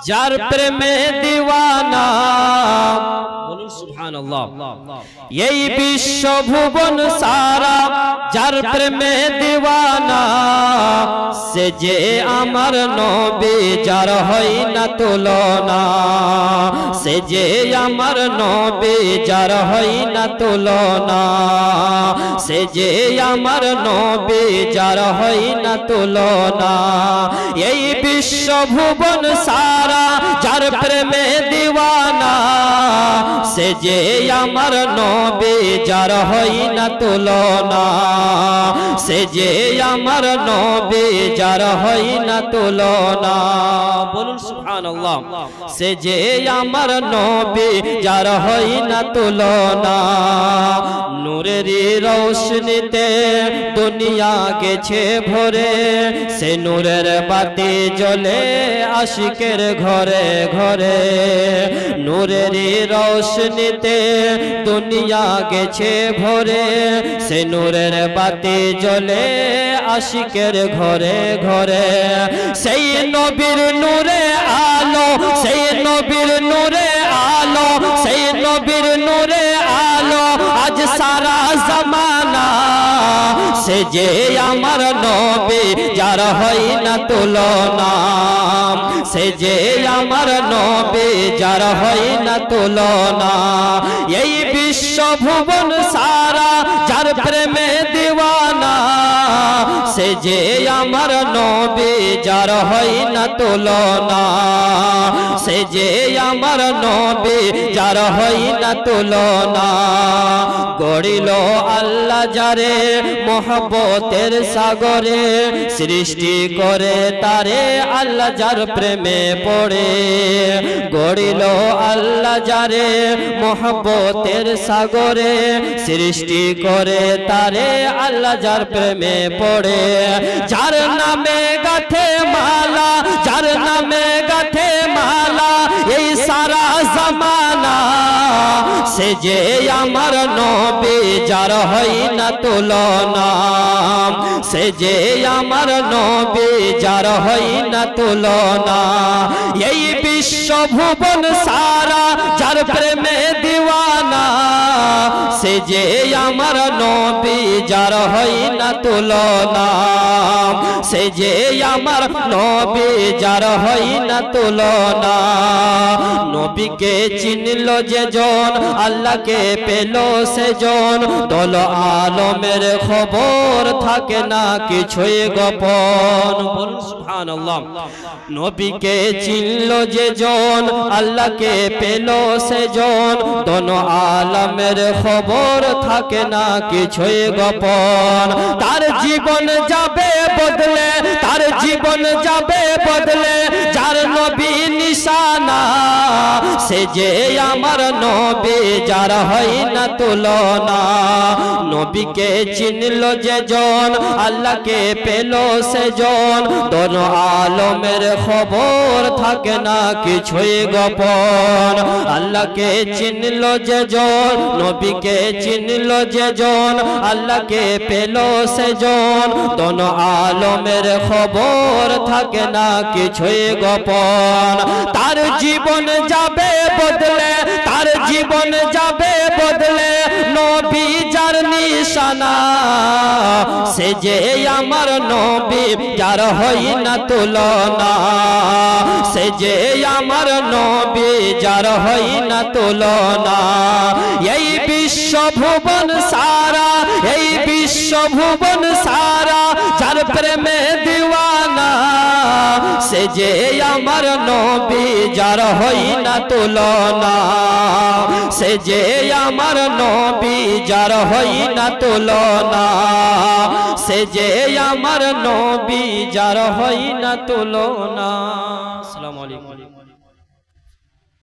যার প্রেমে দিওয়ানা, বলুন সুবহানাল্লাহ। এই বিশ্ব ভুবন সারা যার প্রেমে দিওয়ানা, সে যে আমার নবী যার হয় না তুলনা, সে যে আমার নবী যার হয় না তুলনা, সে যে আমার নবী যার হয় না তুলনা। এই বিশ্ব ভুবন সারা যার প্রেমে দিওয়ানা, সে যে আমার নবী যার হয় না তুলনা, সে যে আমার নবী যার হয় না তুলনা। বলুন সুবহানাল্লাহ। সে যে আমার নবী যার হয় না তুলনা। নূরের রৌশনীতে দুনিয়া গেছে ভরে, সে নূরের বাতি জ্বলে আশিকের ঘরে ঘরে। নূরের রৌশনীতে দুনিয়া গেছে ভরে, সে নূরের বাতি জ্বলে আশিকের ঘরে ঘরে। সেই নবীর নূরে আলো, সেই নবীর নূরে আলো, সেই নবীর নূরে আলো আজ সারা জামানা। সে যে আমার নবী যার হয় না তুলনা, সে যে আমার নবী যার হয় না তুলনা। এই বিশ্ব ভুবন সারা যার প্রেমে দিওয়ানা, সে যে আমার নবী যার হয় না তুলনা, সে যে আমার নবী যার হয় না তুলনা। গড়িল আল্লাহ যারে মহব্বতের সাগরে, সৃষ্টি করে তারে আল্লাহ যার প্রেমে পড়ে। গড়িল আল্লাহ যারে মহব্বতের সাগরে, সৃষ্টি করে তারে আল্লাহ যার প্রেমে পড়ে। যার নামে গাথে মালা, যার নামে গাথে মালা এই সারা জামানা, সে যে আমার নবী যার হয় না তুলনা, সে যে আমার নবী যার হয় না তুলনা। এই বিশ্ব ভুবন সারা যার প্রেমে দিওয়ানা, সে যে আমার নবী যার হয় না তুলনা, সে যে আমার নবী যার হয় না তুলনা। নবীকে চিনল যে জন, আল্লাহকে পেল সে জন, দল আলমের খবর থাকে না কিছুই গোপন। বলুন সুবহানাল্লাহ। নবীকে চিনল যে জন, আল্লাহকে পেল সে জন, দল আলমের খবর থাকে না কিছুই গোপন। তার জীবন যাবে বদলে, তার জীবন যাবে বদলে, যার নবী নিশানা, সে যে আমার নবী যার হয় না তুলনা। নবীকে চিনল যে জন, আল্লাহকে পেল সে জন, দোন আলমের খবর থাকে না কিছুই গোপন। আল্লাহকে চিনল যে জন, নবীকে চিনল যে জন, আল্লাহকে পেল সে জন, দোন আলমের খবর থাকে না কিছুই গোপন। তার জীবন যাবে বদলে, তার জীবন যাবে বদলে, নবী যার নিশানা, সে যে আমার নবী যার হয় না তুলনা, সে যে আমার নবী যার হয় না তুলনা। এই বিশ্ব ভুবন সারা, এই বিশ্ব ভুবন সারা যার প্রেমে দিওয়ানা, সে যে আমার নবী যার হয় না তুলনা, সে যে আমার নবী যার হয় না তুলনা, সে যে আমার নবী যার হয় না তুলনা। আসসালামু আলাইকুম।